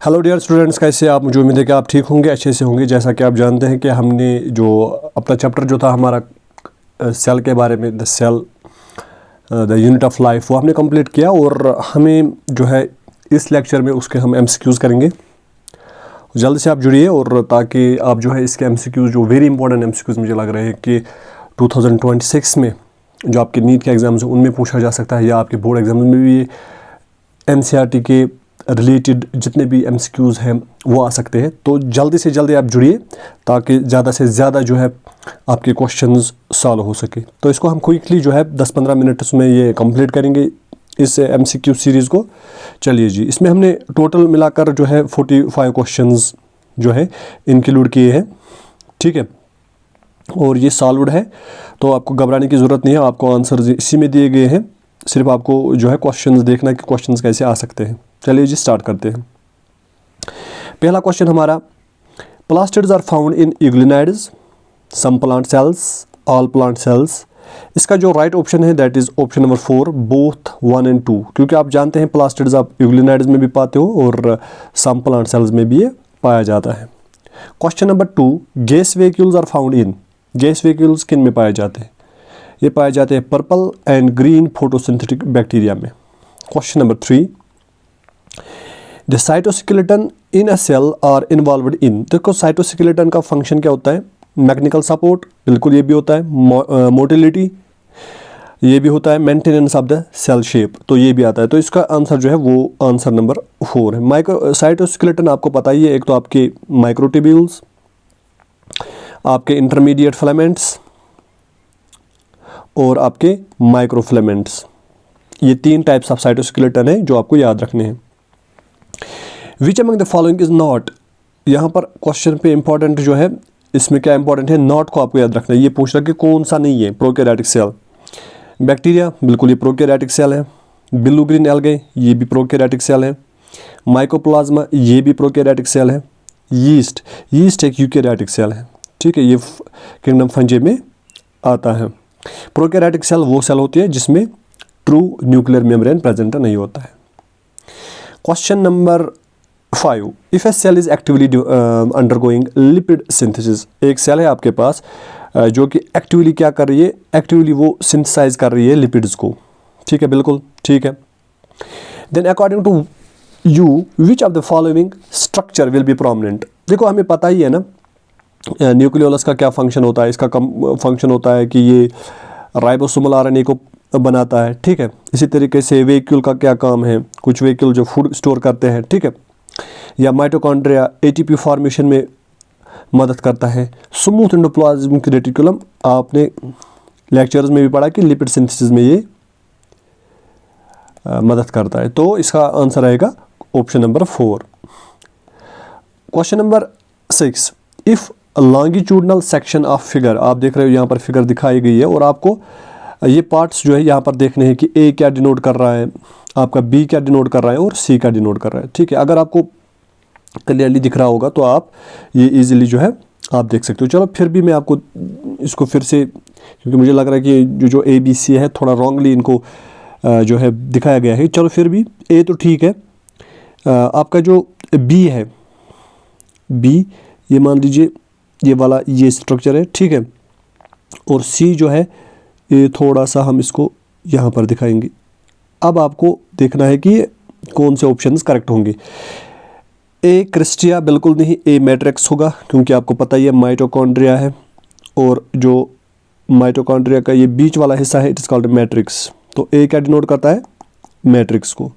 Hello dear students, कैसे आप? मुझे उम्मीद है कि आप ठीक होंगे, अच्छे से होंगे। जैसा कि आप जानते हैं कि हमने जो अपना चैप्टर जो था हमारा सेल के बारे में, the cell the unit of life, वो हमने कंप्लीट किया। और हमें जो है इस लेक्चर में उसके हम एमसीक्यूज़ करेंगे। जल्द से आप जुड़िए, और ताकि आप जो है इसके एमसीक्यूज़, जो वेरी इंपॉर्टेंट एमसीक्यूज़ मुझे लग रहे हैं कि 2026 में जो आपके नीट के एग्ज़ाम्स हैं उनमें पूछा जा सकता है, या आपके बोर्ड एग्जाम्स में भी एनसीईआरटी के रिलेटेड जितने भी एमसीक्यूज़ हैं वो आ सकते हैं। तो जल्दी से जल्दी आप जुड़िए ताकि ज़्यादा से ज़्यादा जो है आपके क्वेश्चंस सॉल्व हो सके। तो इसको हम क्विकली जो है 10-15 मिनट्स में ये कंप्लीट करेंगे, इस एमसीक्यू सीरीज़ को। चलिए जी, इसमें हमने टोटल मिलाकर जो है 45 क्वेश्चंस जो है इंक्लूड किए हैं, ठीक है। और ये सॉल्व्ड है, तो आपको घबराने की ज़रूरत नहीं है। आपको आंसर इसी में दिए गए हैं, सिर्फ आपको जो है क्वेश्चंस देखना है कि क्वेश्चंस कैसे आ सकते हैं। चलिए जी, स्टार्ट करते हैं। पहला क्वेश्चन हमारा, plastids are found in euglenoids, some plant cells, all plant cells. इसका जो राइट ऑप्शन है that is option number 4, both 1 and 2, क्योंकि आप जानते हैं प्लास्टिड्स आप यूग्लिनाइड्स में भी पाते हो और सम प्लांट सेल्स में भी ये पाया जाता है। Question number 2, gas vacuoles are found in. Gas vacuoles किन में पाए जाते हैं? ये पाए जाते हैं purple and green photosynthetic bacteria में। Question number 3, the cytoskeleton in a cell are involved in. देखो, साइटोस्केलेटन का फंक्शन क्या होता है? मैकेनिकल सपोर्ट, बिल्कुल ये भी होता है। मोटिलिटी, ये भी होता है। Maintenance of the cell shape, तो ये भी आता है। तो इसका आंसर जो है वो आंसर नंबर 4 है। साइटोस्केलेटन आपको पता ही है, एक तो आपके माइक्रोट्यूब्यूल्स, आपके इंटरमीडिएट फिलामेंट्स और आपके माइक्रोफिलामेंट्स। ये 3 टाइप्स ऑफ साइटोस्केलेटन है जो आपको याद रखने हैं। विच among the following is not. यहाँ पर क्वेश्चन पे इंपॉर्टेंट जो है, इसमें क्या इंपॉर्टेंट है, नॉट को आपको याद रखना है। ये पूछ रहा है कि कौन सा नहीं है प्रोकैरियोटिक सेल। बैक्टीरिया, बिल्कुल ये प्रोकैरियोटिक सेल है। ब्लू ग्रीन एल्गे, ये भी प्रोकैरियोटिक सेल है। माइकोप्लाज्मा, ये भी प्रोकैरियोटिक सेल है। यीस्ट, यीस्ट एक यूकैरियोटिक सेल है, ठीक है, ये किंगडम फंजी में आता है। प्रोकैरियोटिक सेल वो सेल होती है जिसमें ट्रू न्यूक्लियर मेम्ब्रेन प्रेजेंट नहीं होता है। Question number 5, if a cell is actively undergoing lipid synthesis. एक सेल है आपके पास जो कि एक्टिवली क्या कर रही है? एक्टिवली वो सिंथेसाइज कर रही है लिपिड्स को, ठीक है, बिल्कुल ठीक है। Then according to you which of the following structure will be prominent. देखो, हमें पता ही है ना न्यूक्लियोलस का क्या फंक्शन होता है। इसका फंक्शन होता है कि ये राइबोसोमल आरएनए को बनाता है, ठीक है। इसी तरीके से वेक्यूल का क्या काम है? कुछ वेक्यूल जो फूड स्टोर करते हैं, ठीक है। या माइटोकॉन्ड्रिया एटीपी फॉर्मेशन में मदद करता है। स्मूथ एंडोप्लाज्मिक रेटिकुलम, आपने लेक्चर्स में भी पढ़ा कि लिपिड सिंथेसिस में ये मदद करता है। तो इसका आंसर आएगा option number 4। Question number 6, if longitudinal section of figure, आप देख रहे हो यहाँ पर फिगर दिखाई गई है और आपको ये पार्ट्स जो है यहाँ पर देखने हैं कि ए क्या डिनोट कर रहा है, आपका बी क्या डिनोट कर रहा है और सी क्या डिनोट कर रहा है, ठीक है। अगर आपको क्लियरली दिख रहा होगा तो आप ये इजीली जो है आप देख सकते हो। चलो फिर भी मैं आपको इसको फिर से, क्योंकि मुझे लग रहा है कि जो ए बी सी है थोड़ा रॉन्गली इनको जो है दिखाया गया है। चलो फिर भी ए तो ठीक है, आपका जो बी है, बी ये मान लीजिए ये वाला ये स्ट्रक्चर है, ठीक है। और सी जो है ये थोड़ा सा हम इसको यहाँ पर दिखाएंगे। अब आपको देखना है कि कौन से ऑप्शंस करेक्ट होंगे। ए क्रिस्टिया, बिल्कुल नहीं, ए मैट्रिक्स होगा, क्योंकि आपको पता ही है माइटोकॉन्ड्रिया है और जो माइटोकॉन्ड्रिया का ये बीच वाला हिस्सा है इट इज कॉल्ड मैट्रिक्स। तो ए क्या डिनोट करता है? मैट्रिक्स को।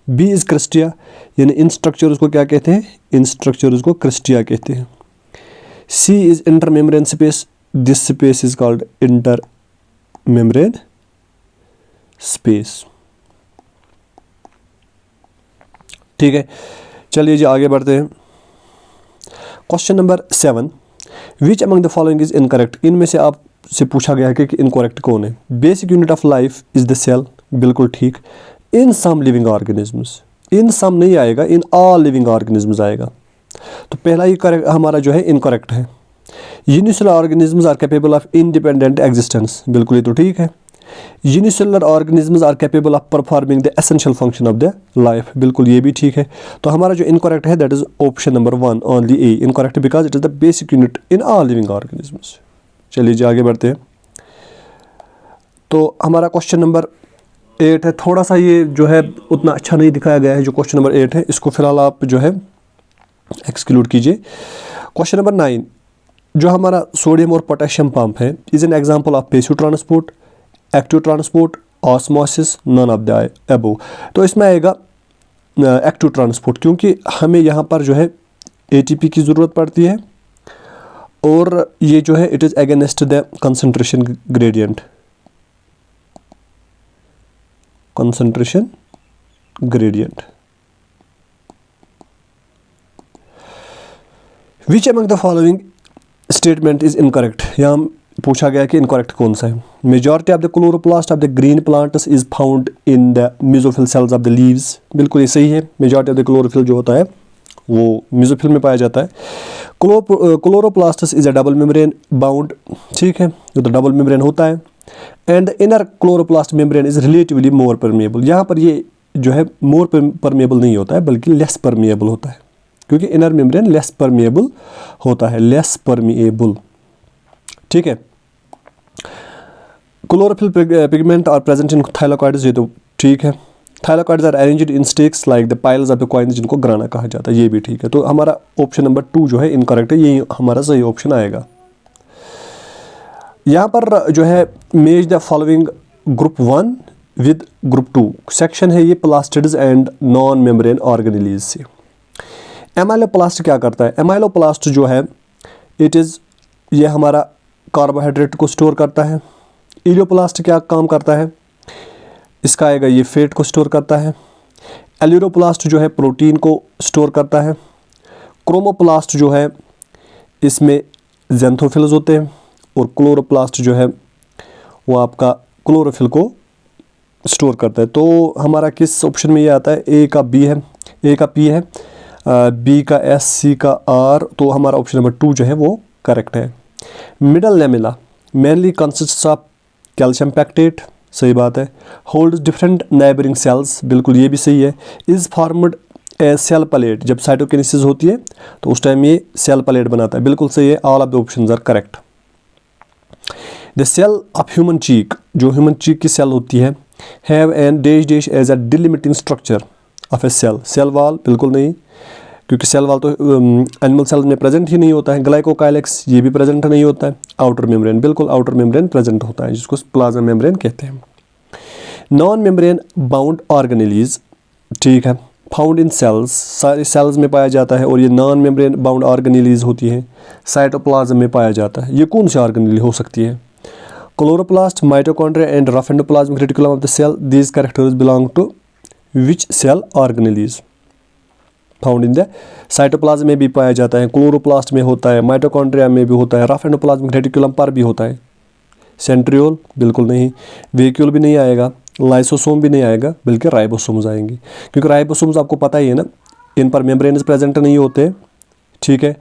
बी इज क्रिस्टिया, यानी इन स्ट्रक्चर्स को क्या कहते हैं? इन स्ट्रक्चर्स को क्रिस्टिया कहते हैं। C is intermembrane space, this space is called intermembrane space, ठीक है। चलिए जी आगे बढ़ते हैं। Question number 7, which among the following is incorrect. इनमें से आपसे पूछा गया है कि इनकरेक्ट कौन है। Basic unit of life is the cell, बिल्कुल ठीक। इन सम लिविंग ऑर्गेनिजम्स, इन सम नहीं आएगा, इन ऑल लिविंग ऑर्गेनिजम्स आएगा। तो पहला ही करेक्ट हमारा जो है इनकरेक्ट है। Unicellular organisms are capable of independent existence, बिल्कुल ये तो ठीक है। Unicellular organisms are capable of performing the essential function of the life, बिल्कुल ये भी ठीक है। तो हमारा जो इनकरेक्ट है that is option number 1 only A, incorrect because it is the basic unit in all living organisms. चलिए जी आगे बढ़ते हैं। तो हमारा क्वेश्चन नंबर 8 है, थोड़ा सा ये जो है उतना अच्छा नहीं दिखाया गया है जो क्वेश्चन नंबर 8 है, इसको फिलहाल आप जो है एक्सक्लूड कीजिए। क्वेश्चन नंबर 9, जो हमारा सोडियम और पोटेशियम पंप है is an example of passive transport, active transport, osmosis, none of the above. तो इसमें आएगा एक्टिव ट्रांसपोर्ट, क्योंकि हमें यहाँ पर जो है ATP की ज़रूरत पड़ती है और ये जो है it is against the concentration gradient, concentration gradient. Which among the following statement is incorrect, यहाँ पूछा गया कि इनकरेक्ट कौन सा है। Majority of the chloroplast of the green plants is found in the mesophyll cells of the leaves, बिल्कुल ये सही है। मेजॉरिटी ऑफ द क्लोरोफिल जो होता है वो मेसोफिल में पाया जाता है। Chloroplasts is a double membrane bound, ठीक है, जो तो डबल मेम्ब्रेन होता है। And inner chloroplast membrane is relatively more permeable, यहाँ पर ये जो है मोर परमिएबल नहीं होता है बल्कि लेस परमिएबल होता है, क्योंकि इनर मेम्ब्रेन लेस परमिएबल होता है, लेस परमिएबल, ठीक है। Chlorophyll pigment are present in thylakoids, ये तो ठीक है। Thylakoids are arranged in stacks like the piles of the coins, जिनको ग्राना कहा जाता है, ये भी ठीक है। तो हमारा ऑप्शन नंबर 2 जो है इनकरेक्ट है, ये हमारा सही ऑप्शन आएगा। यहाँ पर जो है मेज the following group 1 with group 2 section है, ये plastids and non membrane organelles से। एमाइलोप्लास्ट क्या करता है? एमाइलोप्लास्ट जो है इट इज़ ये हमारा कार्बोहाइड्रेट को स्टोर करता है। इलियोप्लास्ट क्या काम करता है? इसका आएगा ये फैट को स्टोर करता है। एल्यूरोप्लास्ट जो है प्रोटीन को स्टोर करता है। क्रोमोप्लास्ट जो है इसमें ज़ैंथोफिल्स होते हैं और क्लोरोप्लास्ट जो है वो आपका क्लोरोफिल को स्टोर करता है। तो हमारा किस ऑप्शन में ये आता है? ए का बी है, ए का पी है, बी का एस, सी का आर, तो हमारा ऑप्शन नंबर 2 जो है वो करेक्ट है। Middle lamella mainly consists of calcium pectate, सही बात है। होल्ड डिफरेंट नेबरिंग सेल्स, बिल्कुल ये भी सही है। Is formed as cell plate, जब साइटोकिनेसिस होती है तो उस टाइम ये सेल प्लेट बनाता है, बिल्कुल सही है। All of the options are correct. The cell of human cheek, जो ह्यूमन चीक की सेल होती है, have an dash dash as a delimiting structure of a cell, cell wall, बिल्कुल नहीं, क्योंकि सेल वॉल तो एनिमल सेल में present ही नहीं होता है। ग्लाइकोकाइलेक्स ये भी प्रेजेंट नहीं होता है। आउटर मेम्ब्रेन, बिल्कुल आउटर मेम्ब्रेन प्रेजेंट होता है, जिसको प्लाज्मा मेम्ब्रेन कहते हैं। नॉन मेम्ब्रेन बाउंड ऑर्गेनेलीज, ठीक है, फाउंड इन सेल्स, सारे सेल्स में पाया जाता है। और ये नॉन मेम्ब्रेन बाउंड ऑर्गेनेलीज होती है, साइटोप्लाज्म में पाया जाता है। ये कौन सी ऑर्गेनेली हो सकती है? Chloroplast, mitochondria and rough endoplasmic reticulum of the cell, these characters belong to which cell organelles? Found in the cytoplasm में भी पाया जाता है, क्लोरोप्लास्ट में होता है, माइटोकॉन्ड्रिया में भी होता है, रफ एंडोप्लाज्मिक रेटिकुलम पर भी होता है। सेंट्रियोल, बिल्कुल नहीं। वेक्यूल भी नहीं आएगा, लाइसोसोम भी नहीं आएगा, बल्कि राइबोसोम्स आएंगे, क्योंकि राइबोसोम्स आपको पता ही है ना, इन पर मेम्ब्रेन्स प्रेजेंट नहीं होते, ठीक है,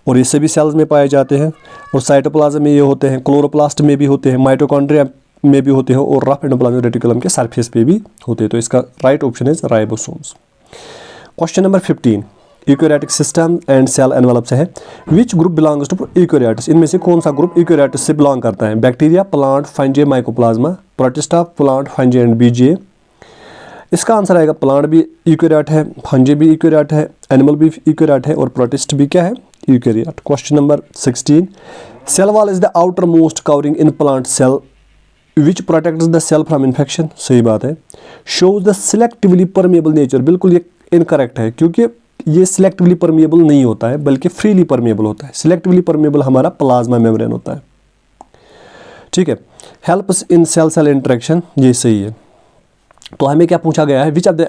और ये सभी सेल्स में पाए जाते हैं। और साइटोप्लाज्म में ये होते हैं, क्लोरोप्लास्ट में भी होते हैं, माइटोकॉन्ड्रिया में भी होते हैं, और रफ एंडोप्लाज्मिक रेटिकुलम के सरफेस पे भी होते हैं। तो इसका right option is ribosomes. Question number 15 eukaryotic system and cell envelope से है। Which group belongs to eukaryotes, इनमें से कौन सा ग्रुप यूकैरियोट्स से बिलोंग करता है? Bacteria, plant, fungi, mycoplasma, protista, plant, fungi and बीजे। इसका आंसर आएगा प्लांट भी यूकैरियोट है, फंजी भी यूकैरियोट है, एनिमल भी यूकैरियोट है, और प्रोटिस्ट भी क्या है? Eukaryote. Question number 16 cell wall is the outermost covering in plant cell which protects the cell from infection, सही बात है। Shows the selectively permeable nature, बिल्कुल ये इनकरेक्ट है, क्योंकि ये सिलेक्टिवली परमिएबल नहीं होता है बल्कि फ्रीली परमिएबल होता है। सिलेक्टिवली परमिएबल हमारा प्लाज्मा मेम्ब्रेन होता है, ठीक है। Helps in cell cell interaction, ये सही है। तो हमें क्या पूछा गया है? Which of the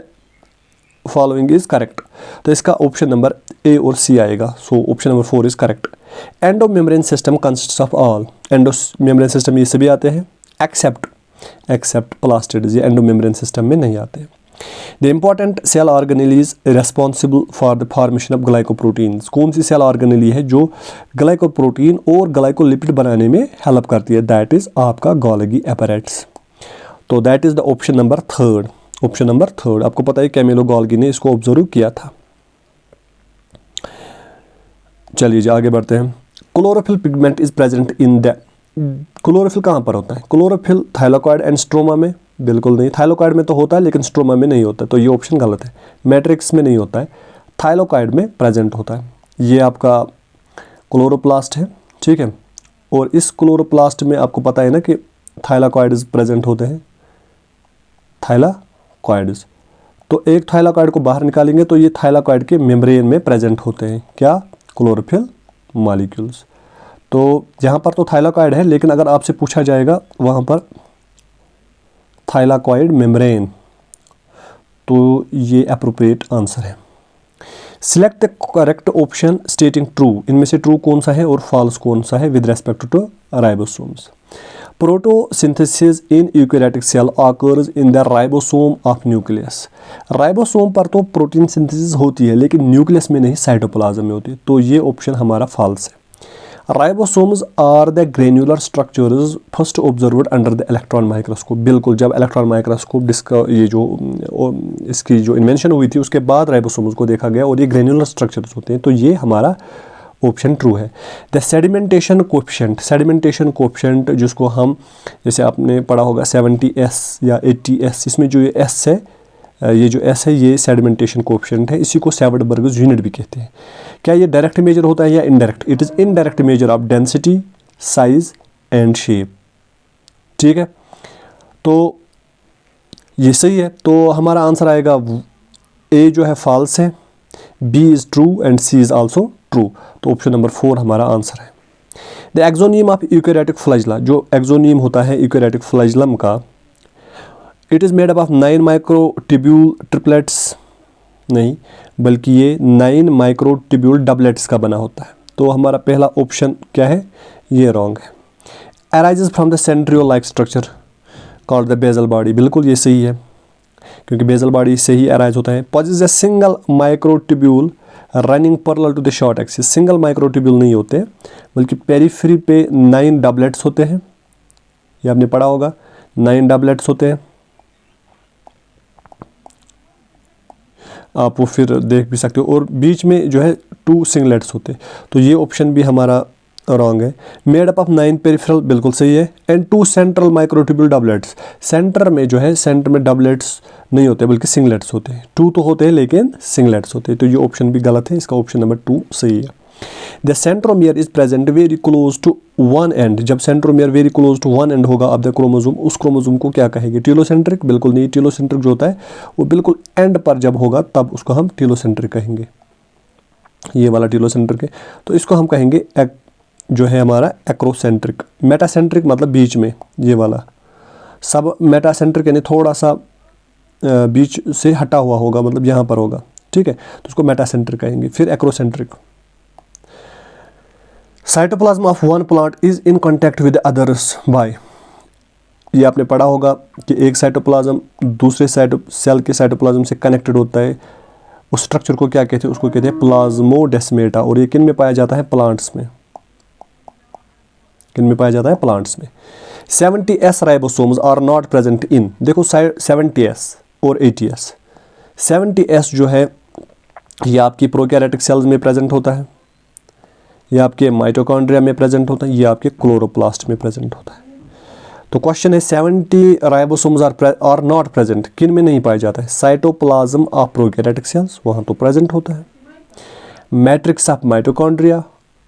following is correct? तो इसका ऑप्शन नंबर ए और सी आएगा। So option number 4 is correct. Endomembrane system consists of all, endomembrane system ये सभी आते हैं एक्सेप्ट प्लास्टिड्स, ये एंडो मेम्ब्रेन सिस्टम में नहीं आते। The important cell organelles responsible for the formation of glycoproteins, कौन सी सेल ऑर्गेनेली है जो ग्लाइकोप्रोटीन और ग्लाइकोलिपिड बनाने में हेल्प करती है? दैट इज आपका गोल्गी एपैरेटस। तो that is the option number third. Option number third, आपको पता है कैमिलो गोल्गी ने इसको ऑब्जर्व किया था। चलिए जी आगे बढ़ते हैं। Chlorophyll pigment is present in the, chlorophyll कहाँ पर होता है? क्लोरोफिल थाइलाकॉइड एंड स्ट्रोमा में? बिल्कुल नहीं, थाइलाकॉइड में तो होता है लेकिन स्ट्रोमा में नहीं होता, तो ये ऑप्शन गलत है। मैट्रिक्स में नहीं होता है, थाइलाकॉइड में प्रेजेंट होता है। ये आपका क्लोरोप्लास्ट है, ठीक है। और इस क्लोरोप्लास्ट में आपको पता है ना कि थाइलाकॉइड्स प्रेजेंट होते हैं, थाइलाकॉइड्स। तो एक थाइलाकॉइड को बाहर निकालेंगे तो ये थाइलाकॉइड के मेम्ब्रेन में प्रेजेंट होते हैं, क्या? Chlorophyll molecules. तो यहाँ पर तो थाइलाकॉइड है, लेकिन अगर आपसे पूछा जाएगा वहाँ पर थाइलाकॉइड मेम्ब्रेन, तो ये अप्रोप्रिएट आंसर है। Select the correct option स्टेटिंग true, इनमें से ट्रू कौन सा है और फॉल्स कौन सा है with respect to ribosomes. Protosynthesis in eukaryotic cell occurs in the ribosome of nucleus. Ribosome पर तो प्रोटीन सिंथेसिस होती है लेकिन न्यूक्लियस में नहीं, साइटोप्लाज्म में होती है, तो ये ऑप्शन हमारा फॉल्स है। Ribosomes are the granular structures first observed under the electron microscope. बिल्कुल, जब इलेक्ट्रॉन माइक्रोस्कोप ये जो इसकी जो इन्वेंशन हुई थी उसके बाद राइबोसोम्स को देखा गया और ये ग्रेन्युलर स्ट्रक्चर्स होते हैं, तो ये हमारा ऑप्शन ट्रू है। The sedimentation coefficient, sedimentation coefficient जिसको हम, जैसे आपने पढ़ा होगा 70s या 80s, इसमें जो ये S है, ये जो S है ये सेडिमेंटेशन कोएफिशिएंट है, इसी को सैवरटबर्ग्स यूनिट भी कहते हैं। क्या ये डायरेक्ट मेजर होता है या indirect? It is indirect measure of density, size and shape, ठीक है। तो ये सही है, तो हमारा आंसर आएगा A जो है फॉल्स है, B is true and C is also true, तो ऑप्शन नंबर 4 हमारा आंसर है। द एक्सोनियम ऑफ यूकैरियोटिक फ्लैजिला, जो एक्सोनियम होता है यूकैरियोटिक फ्लैजिलम का, it is made up of 9 microtubule triplets, नहीं बल्कि ये 9 माइक्रोट्यूब्यूल डबलेट्स का बना होता है, तो हमारा पहला ऑप्शन क्या है? ये रॉन्ग है। Arises from the centriole like structure called the bezel body, बिल्कुल ये सही है क्योंकि बेजल बॉडी से ही अराइज होता है। Possess a single microtubule running parallel to the short axis, single microtubule नहीं होते बल्कि पेरिफेरी पे 9 डबलेट्स होते हैं, ये आपने पढ़ा होगा, 9 डबलेट्स होते हैं, आप वो फिर देख भी सकते हो, और बीच में जो है 2 सिंगलेट्स होते हैं, तो ये ऑप्शन भी हमारा रॉन्ग है। मेड अप ऑफ 9 पेरिफेरल, बिल्कुल सही है, and 2 central microtubule doublets, centre में जो है, सेंटर में डबलेट्स नहीं होते बल्कि सिंगलेट्स होते हैं, 2 तो होते हैं लेकिन सिंगलेट्स होते हैं, तो ये ऑप्शन भी गलत है, इसका ऑप्शन नंबर 2 सही है। The centromere is present very close to one end, जब centromere very close to one end होगा ऑफ द क्रोमोसोम, उस क्रोमोसोम को क्या कहेंगे? टीलोसेंट्रिक? बिल्कुल नहीं, टीलोसेंट्रिक जो होता है वो बिल्कुल एंड पर जब होगा तब उसको हम टीलोसेंट्रिक कहेंगे, ये वाला टीलोसेंट्रिक है, तो इसको हम कहेंगे जो है हमारा एक्रोसेंट्रिक। मेटासेंट्रिक मतलब बीच में, ये वाला सब मेटासेंट्रिक यानी थोड़ा सा बीच से हटा हुआ होगा, मतलब यहाँ पर होगा, ठीक है, तो उसको मेटासेंट्रिक कहेंगे। फिर acrocentric. Cytoplasm of one plant is in contact with others by, ये आपने पढ़ा होगा कि एक साइटोप्लाज्म दूसरे सेल के साइटोप्लाज्म से कनेक्टेड होता है, उस स्ट्रक्चर को क्या कहते हैं? उसको कहते हैं प्लाज्मोडेस्मेटा, और ये किन में पाया जाता है? प्लांट्स में। किन में पाया जाता है? प्लांट्स में। 70s ribosomes are not present in, देखो 70s और 80s। 70s जो है ये आपकी प्रोकैरियोटिक सेल्स में प्रेजेंट होता है, ये आपके माइटोकॉन्ड्रिया में प्रेजेंट होता है, ये आपके क्लोरोप्लास्ट में प्रेजेंट होता है। तो क्वेश्चन है 70 राइबोसोम्स आर नॉट प्रेजेंट, किन में नहीं पाया जाता है? साइटोप्लाज्म ऑफ प्रोकैरियोटिक सेल्स, वहाँ तो प्रेजेंट होता है। मैट्रिक्स ऑफ माइटोकॉन्ड्रिया,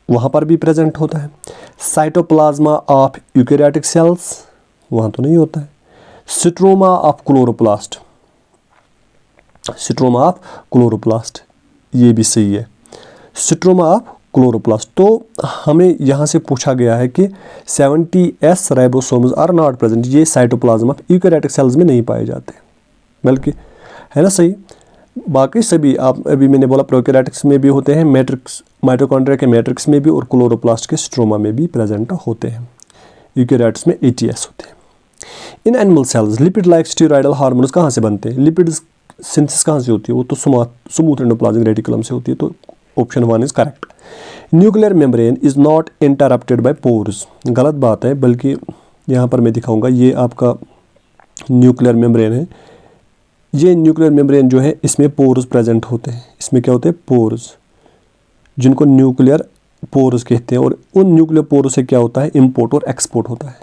वहाँ पर भी प्रेजेंट होता है। साइटोप्लाज्मा ऑफ यूकैरियोटिक सेल्स, वहाँ तो नहीं होता है। Stroma of chloroplast, stroma of chloroplast, ये भी सही है, स्ट्रोमा ऑफ क्लोरोप्लास्ट। तो हमें यहाँ से पूछा गया है कि 70s ribosomes are not present, ये साइटोप्लाज्म ऑफ यूकैरियोटिक सेल्स में नहीं पाए जाते, बल्कि है ना सही। बाकी सभी आप अभी मैंने बोला प्रोकैरियोटिक्स में भी होते हैं, मैट्रिक्स माइटोकॉन्ड्रिया के मैट्रिक्स में भी और क्लोरोप्लास्ट के स्ट्रोमा में भी प्रेजेंट होते हैं। यूकैरियोट्स में 80s होते हैं। इन animal sales lipid like steroidal hormones कहाँ से बनते हैं? लिपिड सिंथेसिस कहाँ से होती है? वो तो स्मूथ एंडोप्लाज्मिक रेटिकुलम से होती है, तो option 1 is correct. Nuclear membrane is not interrupted by pores, गलत बात है, बल्कि यहाँ पर मैं दिखाऊंगा, ये आपका न्यूक्लियर मेम्ब्रेन है, ये न्यूक्लियर मेम्ब्रेन जो है इसमें पोर्स प्रेजेंट होते हैं। इसमें क्या होते हैं? पोर्स, जिनको न्यूक्लियर पोर्स कहते हैं। और उन न्यूक्लियर पोर्स से क्या होता है? इंपोर्ट और एक्सपोर्ट होता है,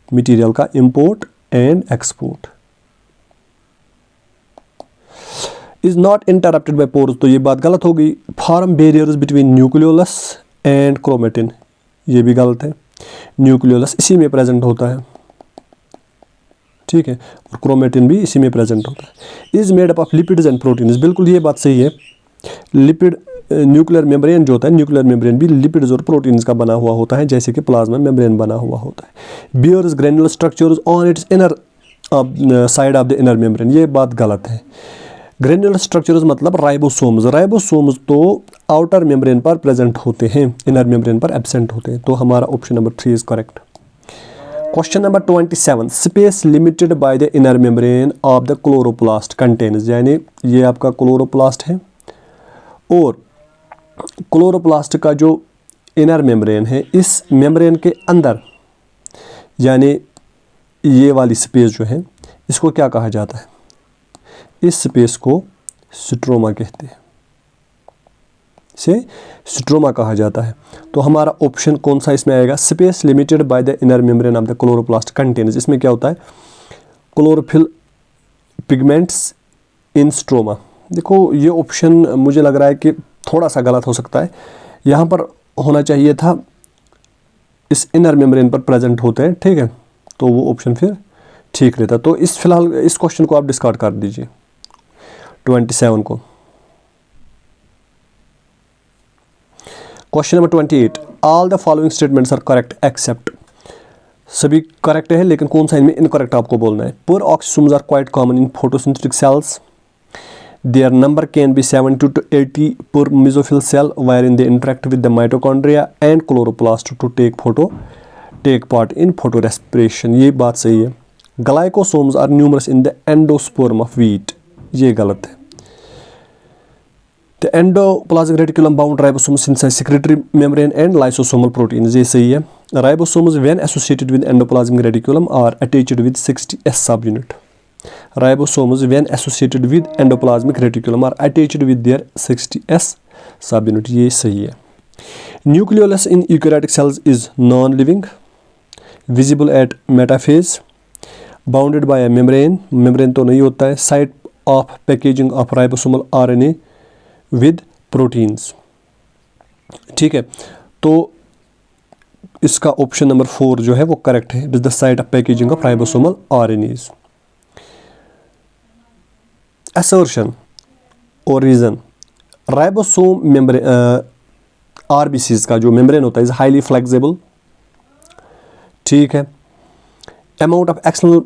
मटेरियल का import and export. Is not interrupted by pores, तो ये बात गलत हो गई। Form barriers between nucleolus and chromatin, ये भी गलत है। न्यूक्लियोलस इसी में प्रेजेंट होता है, ठीक है, और क्रोमेटिन भी इसी में प्रेजेंट होता है। Is made up of lipids and proteins, बिल्कुल ये बात सही है। लिपिड, न्यूक्लियर मेम्ब्रेन जो होता है, न्यूक्लियर मेम्ब्रेन भी लिपिड्स और प्रोटीन्स का बना हुआ होता है, जैसे कि प्लाज्मा मेम्ब्रेन बना हुआ होता है। Bears granular structures on its inner side of the inner membrane, ये बात गलत है। ग्रेनुलर स्ट्रक्चर्स मतलब राइबोसोम्स, राइबोसोम्स तो आउटर मेम्ब्रेन पर प्रेजेंट होते हैं, इनर मेम्ब्रेन पर एब्सेंट होते हैं। तो हमारा option number 3 is correct. Question number 27, space limited by the inner membrane of the chloroplast contains, यानी ये आपका क्लोरोप्लास्ट है और क्लोरोप्लास्ट का जो इनर मेम्ब्रेन है, इस मेम्ब्रेन के अंदर यानी ये वाली स्पेस जो है, इसको क्या कहा जाता है? इस स्पेस को स्ट्रोमा कहते हैं, इसे स्ट्रोमा कहा जाता है। तो हमारा ऑप्शन कौन सा इसमें आएगा? Space limited by the inner membrane of the chloroplast contains. इसमें क्या होता है? क्लोरोफिल पिगमेंट्स इन स्ट्रोमा। देखो ये ऑप्शन मुझे लग रहा है कि थोड़ा सा गलत हो सकता है, यहाँ पर होना चाहिए था इस इनर मेम्ब्रेन पर प्रेजेंट होते हैं, ठीक है, तो वो ऑप्शन फिर ठीक रहता। तो इस फिलहाल इस क्वेश्चन को आप डिस्कार्ड कर दीजिए, 27 को। Question number 28, all the following statements are correct except, सभी करेक्ट है लेकिन कौन सा इनमें इनकरेक्ट आपको बोलना है। Peroxisomes are quite common in photosynthetic cells, their number can be 70 to 80 per mesophyll cell wherein they interact with the mitochondria and chloroplast to take part in photorespiration, ये बात सही है। Glycosomes are numerous in the endosperm of wheat, ये गलत है। The endoplasmic reticulum bound ribosomes synthesize secretory membrane and lysosomal proteins, ये सही है। Ribosomes when associated with endoplasmic reticulum are attached with 60S subunit. Ribosomes when associated with endoplasmic reticulum are attached with their 60S subunit, ये सही है। Nucleolus in eukaryotic cells is non-living, visible at metaphase, bounded by a membrane, membrane तो नहीं होता है, site of packaging of ribosomal RNA with proteins, ठीक है। तो इसका ऑप्शन नंबर 4 जो है वो करेक्ट है, it is the site of packaging of ribosomal RNAs। assertion और रीजन, राइबोसोम मेम्ब्रेन RBCs का जो मेम्ब्रेन होता है इज हाईली फ्लेक्सिबल, ठीक है। Amount of external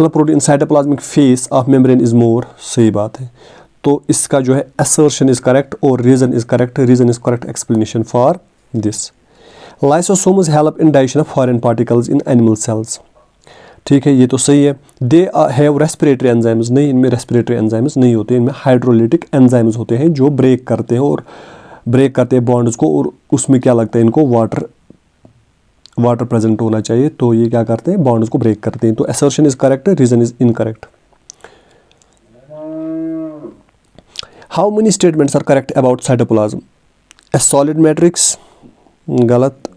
protein cytoplasmic face of membrane is more, सही बात है। तो इसका जो है assertion इज करेक्ट और reason is correct, reason is correct explanation for this. Lysosomes help in digestion of foreign particles in animal cells, ठीक है, ये तो सही है। दे हैव रेस्पिरेटरी एंजाइम्स, नहीं, इनमें रेस्पिरेटरी एंजाइम्स नहीं होते, इनमें हाइड्रोलिटिक एंजाइम्स होते हैं जो ब्रेक करते हैं और ब्रेक करते हैं बॉन्ड्स को, और उसमें क्या लगता है इनको वाटर प्रेजेंट होना चाहिए, तो ये क्या करते हैं बॉन्ड्स को ब्रेक करते हैं। तो assertion is correct, reason is incorrect. How many statements are correct about cytoplasm? A solid matrix, गलत।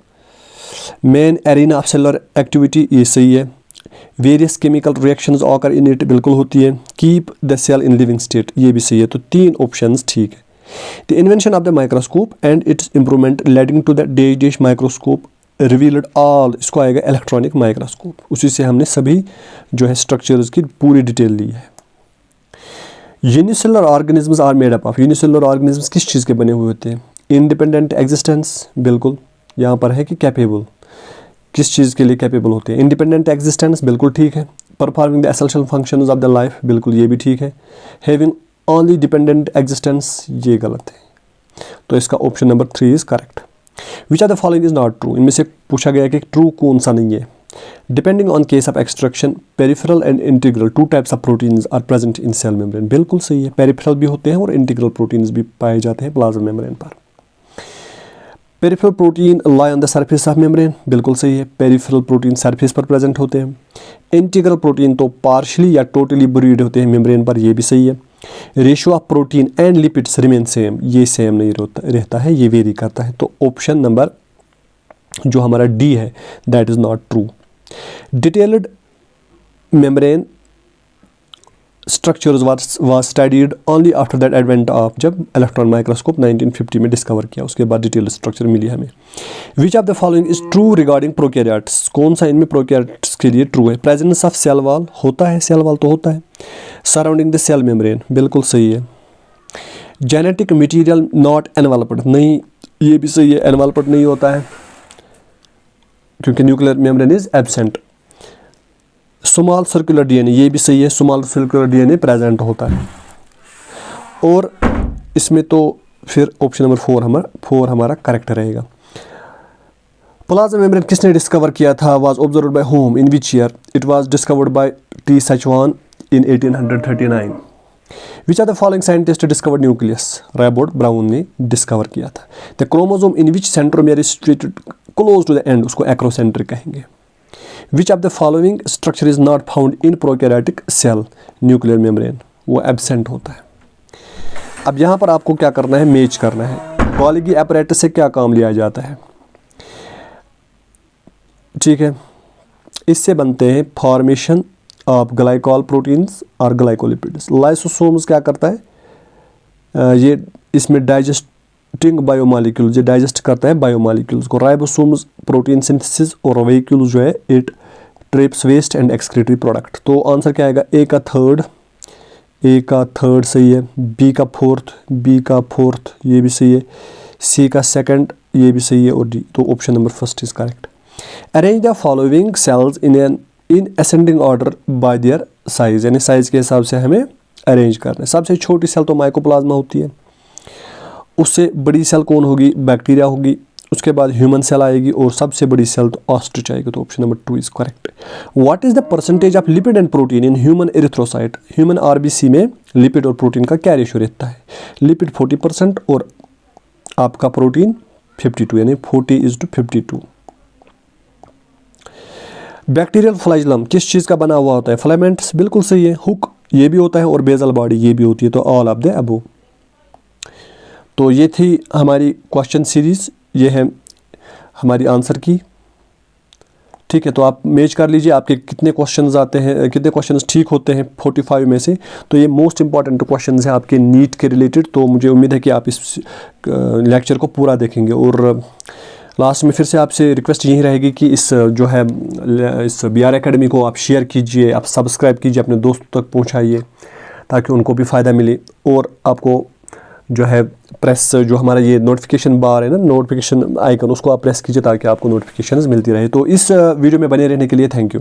Main arena of cellular activity, ये सही है। Various chemical reactions occur in it, बिल्कुल होती है। Keep the cell in living state, ये भी सही है। तो 3 ऑप्शंस ठीक है। The invention of the microscope and its improvement leading to the dish microscope revealed all, इसको आएगा इलेक्ट्रॉनिक माइक्रोस्कोप, उसी से हमने सभी जो है स्ट्रक्चर्स की पूरी डिटेल ली है। Unicellular organisms are made up of, unicellular organisms किस चीज़ के बने हुए होते हैं? इंडिपेंडेंट एग्जिस्टेंस, बिल्कुल, यहाँ पर है कि कैपेबल, किस चीज़ के लिए कैपेबल होते हैं? इंडिपेंडेंट एग्जिस्टेंस, बिल्कुल ठीक है। Performing the essential functions of the life, बिल्कुल ये भी ठीक है। हैविंग ओनली डिपेंडेंट एग्जिस्टेंस, ये गलत है। तो इसका option number 3 is correct. Which are the following is not true, इनमें से पूछा गया कि ट्रू कौन सा नहीं है। Depending on case of extraction peripheral and integral 2 types of proteins are present in cell membrane, बिल्कुल सही है। पेरिफेरल भी होते हैं और इंटीग्रल प्रोटीन्स भी पाए जाते हैं प्लाज्मा मेम्ब्रेन पर। Peripheral protein lie on the surface of membrane, बिल्कुल सही है, पेरिफेरल प्रोटीन सरफेस पर प्रेजेंट होते हैं। इंटीग्रल प्रोटीन तो पार्शली या टोटली बरीड होते हैं मेम्ब्रेन पर, ये भी सही है। Ratio of protein and lipids remain same, ये सेम नहीं रहता है, ये वेरी करता है। तो ऑप्शन नंबर जो हमारा डी है that is not true. Detailed membrane structures was studied only after that advent of, जब इलेक्ट्रॉन माइक्रोस्कोप 1950 में डिस्कवर किया, उसके बाद डिटेल्ड स्ट्रक्चर मिली हमें। विच of the following is true regarding prokaryotes, कौन सा इनमें प्रोकैरियोट्स के लिए ट्रू है? प्रेजेंस ऑफ सेल वॉल, होता है सेल वॉल तो होता है। सराउंडिंग द सेल मेम्ब्रेन, बिल्कुल सही है। जेनेटिक मटीरियल नॉट एनवेलप्ड, नहीं, ये भी सही है, एनवेलप्ड नहीं होता है क्योंकि nuclear membrane is absent. Small circular DNA, ये भी सही है, स्मॉल सर्कुलर डीएनए प्रेजेंट होता है। और इसमें तो फिर ऑप्शन नंबर 4 हमारा करेक्ट रहेगा। प्लाज्मा मेम्ब्रेन किसने डिस्कवर किया था? Was observed by home, in which year? It was discovered by T Schwann in 1839। Which are the following scientist discovered nucleus? Robert Brown ने डिस्कवर किया था। The chromosome in which centromere is situated close to the end, उसको acrocentric कहेंगे। Which of the following structure is not found in prokaryotic cell? Nuclear membrane, वो absent होता है। अब यहाँ पर आपको क्या करना है? मैच करना है। गोल्गी एपरेटस से क्या काम लिया जाता है? ठीक है, इससे बनते हैं फॉर्मेशन ऑफ ग्लाइकॉल प्रोटीन्स और ग्लाइकोलिपिड्स। लाइसोसोम्स क्या करता है? ये इसमें डाइजेस्टिंग बायोमॉलिक्यूल्स, ये डाइजेस्ट करता है बायोमॉलिक्यूल्स को। राइबोसोम्स प्रोटीन सिंथेसिस, और वेहिकल्स जो है it trips waste and excretory product. तो आंसर क्या आएगा? ए का थर्ड सही है, बी का फोर्थ ये भी सही है, सी का सेकंड ये भी सही है, और डी, तो option number first is correct. Arrange the following sales in ascending order by their size, यानी साइज के हिसाब से हमें अरेंज करना है। सबसे छोटी सेल तो माइकोप्लाज्मा होती है, उससे बड़ी सेल कौन होगी? बैक्टीरिया होगी, उसके बाद ह्यूमन सेल आएगी, और सबसे बड़ी सेल तो ऑस्ट्रिच आएगी, तो option number 2 is correct. What is the percentage of lipid and protein in human erythrocyte? Human RBC में लिपिड और प्रोटीन का क्या रेशियो रहता है? लिपिड 40% और आपका प्रोटीन 52, यानी 40:52। बैक्टीरियल फ्लैजेलम किस चीज़ का बना हुआ होता है? फिलामेंट्स, बिल्कुल सही है। हुक ये भी होता है, और बेजल बॉडी ये भी होती है, तो ऑल ऑफ द अबव। तो ये थी हमारी क्वेश्चन सीरीज, ये है हमारी आंसर की। ठीक है, तो आप मैच कर लीजिए आपके कितने क्वेश्चंस आते हैं, कितने क्वेश्चंस ठीक होते हैं 45 में से। तो ये मोस्ट इंपॉर्टेंट क्वेश्चंस हैं आपके नीट के रिलेटेड। तो मुझे उम्मीद है कि आप इस लेक्चर को पूरा देखेंगे। और लास्ट में फिर से आपसे रिक्वेस्ट यही रहेगी कि इस जो है इस BR एकेडमी को आप शेयर कीजिए, आप सब्सक्राइब कीजिए, अपने दोस्तों तक पहुंचाइए ताकि उनको भी फ़ायदा मिले। और आपको जो है प्रेस, जो हमारा ये नोटिफिकेशन बार है ना, नोटिफिकेशन आइकन, उसको आप प्रेस कीजिए ताकि आपको नोटिफिकेशंस मिलती रहे। तो इस वीडियो में बने रहने के लिए थैंक यू।